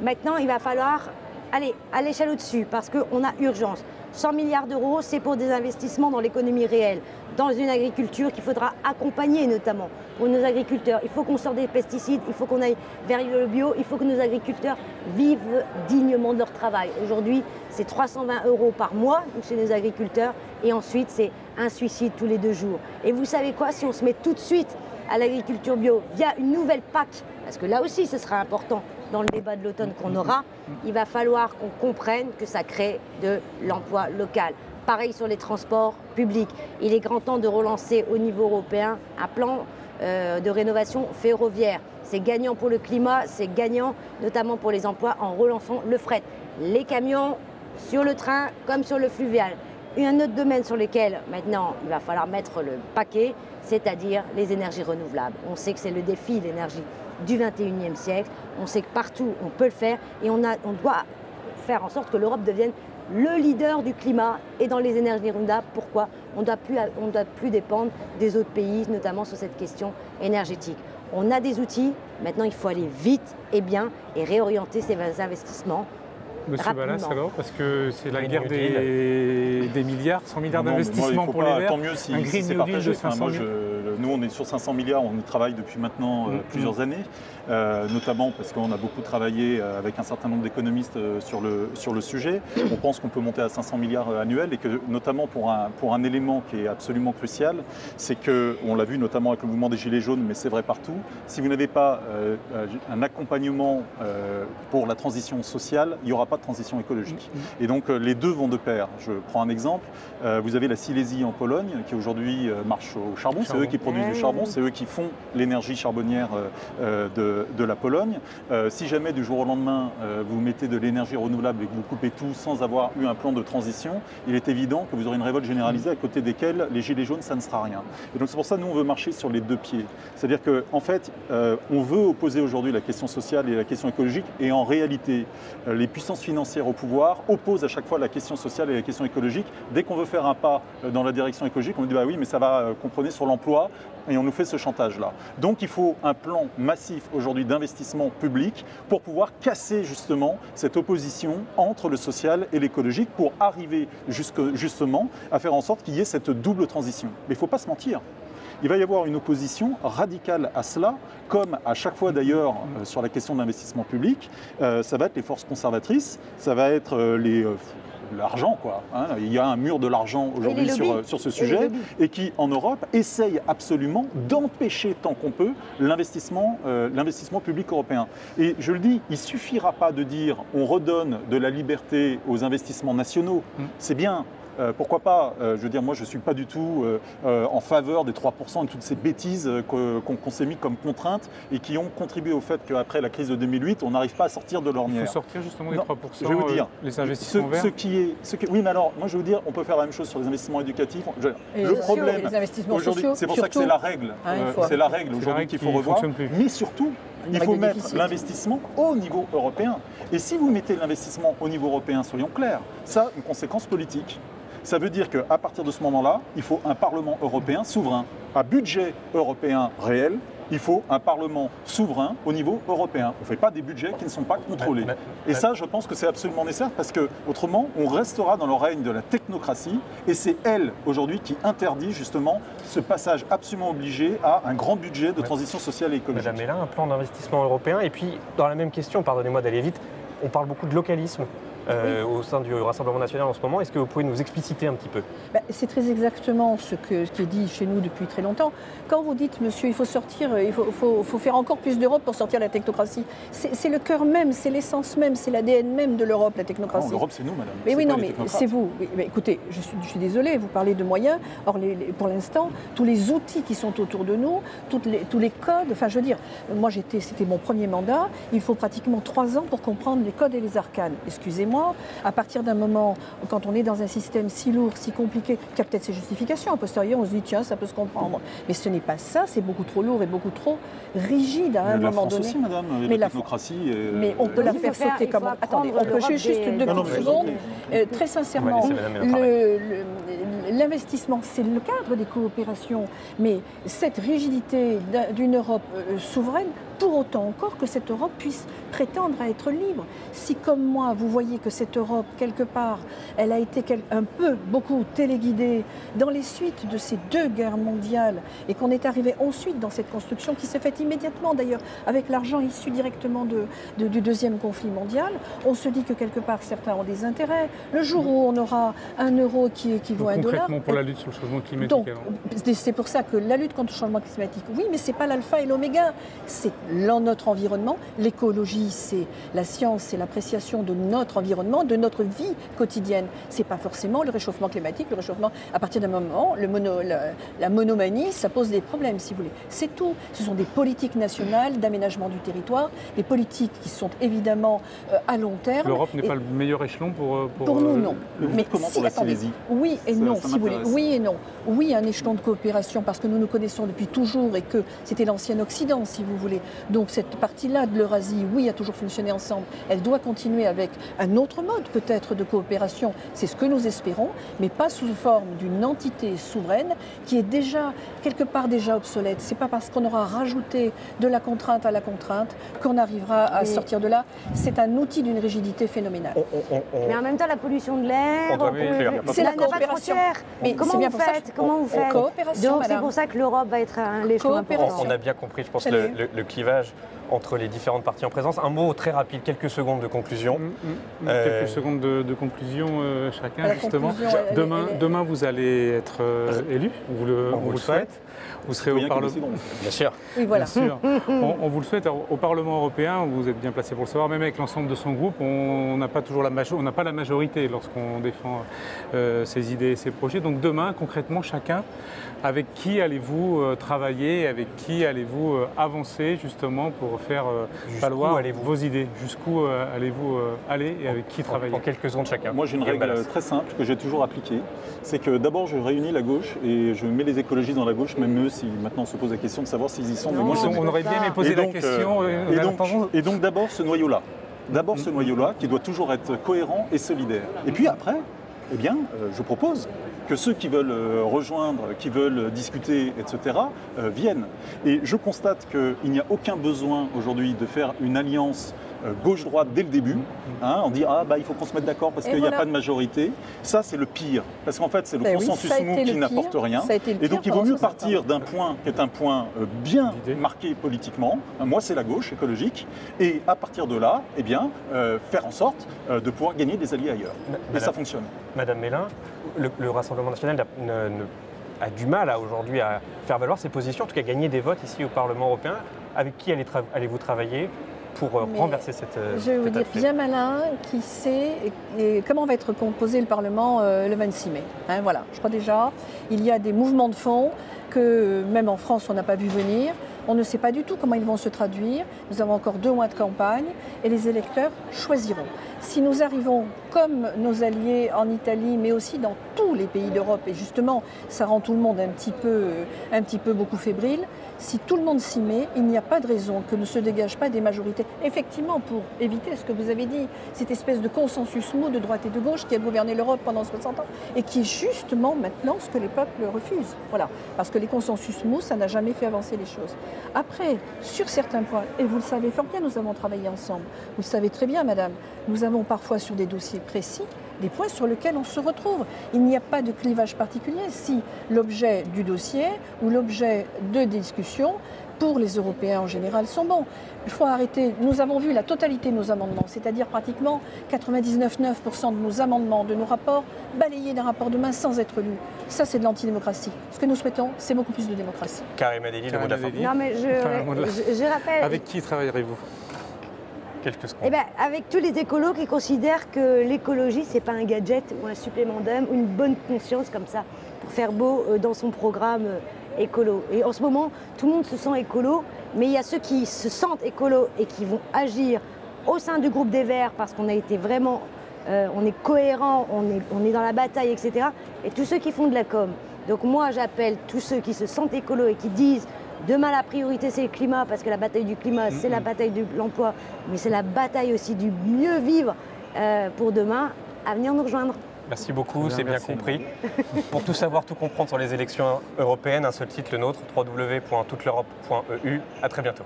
Maintenant, il va falloir aller à l'échelle au-dessus, parce qu'on a urgence. 100 milliards d'euros, c'est pour des investissements dans l'économie réelle, dans une agriculture qu'il faudra accompagner notamment pour nos agriculteurs. Il faut qu'on sorte des pesticides, il faut qu'on aille vers le bio, il faut que nos agriculteurs vivent dignement de leur travail. Aujourd'hui, c'est 320 € par mois chez nos agriculteurs et ensuite, c'est un suicide tous les 2 jours. Et vous savez quoi, si on se met tout de suite à l'agriculture bio via une nouvelle PAC, parce que là aussi, ce sera important dans le débat de l'automne qu'on aura, il va falloir qu'on comprenne que ça crée de l'emploi local. Pareil sur les transports publics. Il est grand temps de relancer au niveau européen un plan de rénovation ferroviaire. C'est gagnant pour le climat, c'est gagnant notamment pour les emplois en relançant le fret. Les camions sur le train comme sur le fluvial. Et un autre domaine sur lequel maintenant il va falloir mettre le paquet, c'est-à-dire les énergies renouvelables. On sait que c'est le défi, l'énergie du 21e siècle. On sait que partout, on peut le faire et on doit faire en sorte que l'Europe devienne le leader du climat et dans les énergies renouvelables. Pourquoi? On ne doit plus dépendre des autres pays, notamment sur cette question énergétique. On a des outils, maintenant il faut aller vite et bien et réorienter ces investissements. Monsieur Ballas, alors, parce que c'est la Green guerre New Deal. des milliards, 100 milliards Non, d'investissements pour les Verts. Tant mieux si un Green c'est New Deal partagé. de 500 milliards. Nous, on est sur 500 milliards, on y travaille depuis maintenant plusieurs années, notamment parce qu'on a beaucoup travaillé avec un certain nombre d'économistes sur le sujet. On pense qu'on peut monter à 500 milliards annuels et que, notamment pour un élément qui est absolument crucial, c'est que, on l'a vu notamment avec le mouvement des Gilets jaunes, mais c'est vrai partout, si vous n'avez pas un accompagnement pour la transition sociale, il n'y aura pas de transition écologique. Et donc, les deux vont de pair. Je prends un exemple. Vous avez la Silésie en Pologne, qui aujourd'hui marche au charbon. C'est eux qui produisent du charbon, c'est eux qui font l'énergie charbonnière de la Pologne. Si jamais du jour au lendemain, vous mettez de l'énergie renouvelable et que vous coupez tout sans avoir eu un plan de transition, il est évident que vous aurez une révolte généralisée à côté desquelles les Gilets jaunes, ça ne sera rien. Et donc c'est pour ça que nous, on veut marcher sur les deux pieds. C'est-à-dire qu'en fait, on veut opposer aujourd'hui la question sociale et la question écologique, et en réalité, les puissances financières au pouvoir opposent à chaque fois la question sociale et la question écologique. Dès qu'on veut faire un pas dans la direction écologique, on dit bah oui, mais ça va compromettre sur l'emploi, et on nous fait ce chantage-là. Donc il faut un plan massif aujourd'hui d'investissement public pour pouvoir casser justement cette opposition entre le social et l'écologique pour arriver justement à faire en sorte qu'il y ait cette double transition. Mais il ne faut pas se mentir. Il va y avoir une opposition radicale à cela, comme à chaque fois d'ailleurs sur la question de l'investissement public. Ça va être les forces conservatrices, ça va être l'argent, quoi. Hein. Il y a un mur de l'argent aujourd'hui sur ce sujet et qui, en Europe, essaye absolument d'empêcher tant qu'on peut l'investissement public européen. Et je le dis, il ne suffira pas de dire on redonne de la liberté aux investissements nationaux. C'est bien. Pourquoi pas, je veux dire, moi je ne suis pas du tout en faveur des 3% et toutes ces bêtises qu'on s'est mis comme contraintes et qui ont contribué au fait qu'après la crise de 2008, on n'arrive pas à sortir de l'ornière. Il faut sortir justement des 3%, je vais vous dire, les investissements verts. Oui, mais alors, moi je vais vous dire, on peut faire la même chose sur les investissements éducatifs. Le problème, les investissements sociaux, c'est pour ça que c'est la règle. C'est la règle aujourd'hui qu'il faut revoir. Mais surtout, il faut mettre l'investissement au niveau européen. Et si vous mettez l'investissement au niveau européen, soyons clairs, ça a une conséquence politique. Ça veut dire qu'à partir de ce moment-là, il faut un Parlement européen souverain. À budget européen réel, il faut un Parlement souverain au niveau européen. On ne fait pas des budgets qui ne sont pas contrôlés. Et ça, je pense que c'est absolument nécessaire parce qu'autrement, on restera dans le règne de la technocratie et c'est elle, aujourd'hui, qui interdit justement ce passage absolument obligé à un grand budget de transition sociale et écologique. Madame Mélin, un plan d'investissement européen. Et puis, dans la même question, pardonnez-moi d'aller vite, on parle beaucoup de localisme. Au sein du Rassemblement national en ce moment. Est-ce que vous pouvez nous expliciter un petit peu ? C'est très exactement ce qui est dit chez nous depuis très longtemps. Quand vous dites, monsieur, il faut sortir, il faut faire encore plus d'Europe pour sortir de la technocratie, c'est le cœur même, c'est l'essence même, c'est l'ADN même de l'Europe, la technocratie. L'Europe, c'est nous, madame. Mais oui, non, mais c'est vous. Mais écoutez, je suis désolée, vous parlez de moyens. Or, pour l'instant, tous les outils qui sont autour de nous, tous les codes, enfin, je veux dire, moi, c'était mon premier mandat, il faut pratiquement 3 ans pour comprendre les codes et les arcanes. Excusez-moi. À partir d'un moment, quand on est dans un système si lourd, si compliqué, qui a peut-être ses justifications, a posteriori, on se dit tiens, ça peut se comprendre. Mais ce n'est pas ça, c'est beaucoup trop lourd et beaucoup trop rigide à un moment donné. Aussi, madame, mais la technocratie. Mais on peut la faire sauter comme. Attendez, on peut juste 2 petites secondes. Très sincèrement, l'investissement, c'est le cadre des coopérations. Mais cette rigidité d'une Europe souveraine, pour autant encore que cette Europe puisse prétendre à être libre. Si, comme moi, vous voyez que cette Europe, quelque part, elle a été beaucoup téléguidée dans les suites de ces 2 guerres mondiales et qu'on est arrivé ensuite dans cette construction qui s'est faite immédiatement, d'ailleurs, avec l'argent issu directement du 2e conflit mondial, on se dit que, quelque part, certains ont des intérêts. Le jour où on aura un euro qui équivaut à $1... Concrètement, pour la lutte sur le changement climatique. Donc, c'est pour ça que la lutte contre le changement climatique, oui, mais ce n'est pas l'alpha et l'oméga. C'est notre environnement. L'écologie, c'est la science, c'est l'appréciation de notre environnement, de notre vie quotidienne. Ce n'est pas forcément le réchauffement climatique. Le réchauffement, à partir d'un moment, la monomanie, ça pose des problèmes, si vous voulez. C'est tout. Ce sont des politiques nationales d'aménagement du territoire, des politiques qui sont évidemment à long terme. L'Europe n'est pas le meilleur échelon pour nous, non. Mais comment pour la Silésie ? Oui et non, si vous voulez. Oui et non. Oui, un échelon de coopération, parce que nous nous connaissons depuis toujours et que c'était l'ancien Occident, si vous voulez. Donc cette partie-là de l'Eurasie, oui, a toujours fonctionné ensemble. Elle doit continuer avec un autre mode peut-être de coopération. C'est ce que nous espérons, mais pas sous forme d'une entité souveraine qui est déjà, quelque part déjà obsolète. C'est pas parce qu'on aura rajouté de la contrainte à la contrainte qu'on arrivera à sortir de là. C'est un outil d'une rigidité phénoménale. Mais en même temps, la pollution de l'air, c'est la coopération. Mais comment vous faites? Donc c'est pour ça que l'Europe va être un l'échelon important. On a bien compris, je pense, le clivage entre les différentes parties en présence. Un mot très rapide, quelques secondes de conclusion. Quelques secondes de conclusion chacun, justement. Demain, vous allez être élu, on vous le souhaite. Vous serez au Parlement. Bien sûr. Oui, voilà. Bien sûr. On vous le souhaite. Alors, au Parlement européen, vous êtes bien placé pour le savoir, même avec l'ensemble de son groupe, on n'a pas toujours la majorité lorsqu'on défend ses idées et ses projets. Donc demain, concrètement, chacun, avec qui allez-vous travailler, avec qui allez-vous avancer justement pour faire valoir vos idées? Jusqu'où allez-vous aller et avec qui travailler? En quelques secondes chacun. Moi j'ai une règle très simple que j'ai toujours appliquée, c'est que d'abord je réunis la gauche et je mets les écologistes dans la gauche, même eux si maintenant on se pose la question de savoir s'ils y sont. Mais moi, on aurait bien aimé poser la question. Et donc d'abord ce noyau-là. D'abord ce noyau-là qui doit toujours être cohérent et solidaire. Et puis après, eh bien, je propose que ceux qui veulent rejoindre, qui veulent discuter, etc., viennent. Et je constate qu'il n'y a aucun besoin aujourd'hui de faire une alliance gauche-droite dès le début, on dit il faut qu'on se mette d'accord parce qu'il n'y a pas de majorité. Ça, c'est le pire, parce qu'en fait, c'est le consensus mou qui n'apporte rien. Et donc, il vaut mieux partir d'un point qui est un point bien marqué politiquement. Moi, c'est la gauche écologique. Et à partir de là, eh bien, faire en sorte de pouvoir gagner des alliés ailleurs. Et ça fonctionne. Madame Mélin, le Rassemblement national a du mal aujourd'hui à faire valoir ses positions, en tout cas gagner des votes ici au Parlement européen. Avec qui allez-vous travailler pour renverser cette Je vais vous dire, bien malin qui sait comment va être composé le Parlement le 26 mai. Voilà, je crois déjà, il y a des mouvements de fond que même en France on n'a pas vu venir. On ne sait pas du tout comment ils vont se traduire. Nous avons encore 2 mois de campagne et les électeurs choisiront. Si nous arrivons, comme nos alliés en Italie, mais aussi dans tous les pays d'Europe, et justement, ça rend tout le monde un petit peu beaucoup fébrile, si tout le monde s'y met, il n'y a pas de raison que ne se dégagent pas des majorités. Effectivement, pour éviter ce que vous avez dit, cette espèce de consensus mou de droite et de gauche qui a gouverné l'Europe pendant 60 ans et qui est justement maintenant ce que les peuples refusent. Voilà. Parce que les consensus mous, ça n'a jamais fait avancer les choses. Après, sur certains points, et vous le savez fort bien, nous avons travaillé ensemble. Vous le savez très bien, madame, nous avons parfois sur des dossiers précis des points sur lesquels on se retrouve. Il n'y a pas de clivage particulier si l'objet du dossier ou l'objet de discussion pour les Européens en général sont bons. Il faut arrêter. Nous avons vu la totalité de nos amendements, c'est-à-dire pratiquement 99,9% de nos amendements, de nos rapports, balayés d'un rapport de main sans être lus. Ça, c'est de l'antidémocratie. Ce que nous souhaitons, c'est beaucoup plus de démocratie. Karim Adeli, le mot de la fin. Non, mais je rappelle... Avec qui travaillerez-vous? Avec tous les écolos qui considèrent que l'écologie, c'est pas un gadget ou un supplément d'âme ou une bonne conscience comme ça pour faire beau dans son programme écolo. Et en ce moment, tout le monde se sent écolo, mais il y a ceux qui se sentent écolo et qui vont agir au sein du groupe des Verts parce qu'on a été vraiment, on est cohérent, on est dans la bataille, etc. Et tous ceux qui font de la com. Donc moi, j'appelle tous ceux qui se sentent écolo et qui disent demain, la priorité, c'est le climat, parce que la bataille du climat, c'est la bataille de l'emploi, mais c'est la bataille aussi du mieux vivre pour demain, à venir nous rejoindre. Merci beaucoup, c'est bien compris. Pour tout savoir, tout comprendre sur les élections européennes, un seul site, le nôtre, www.touteleurope.eu. À très bientôt.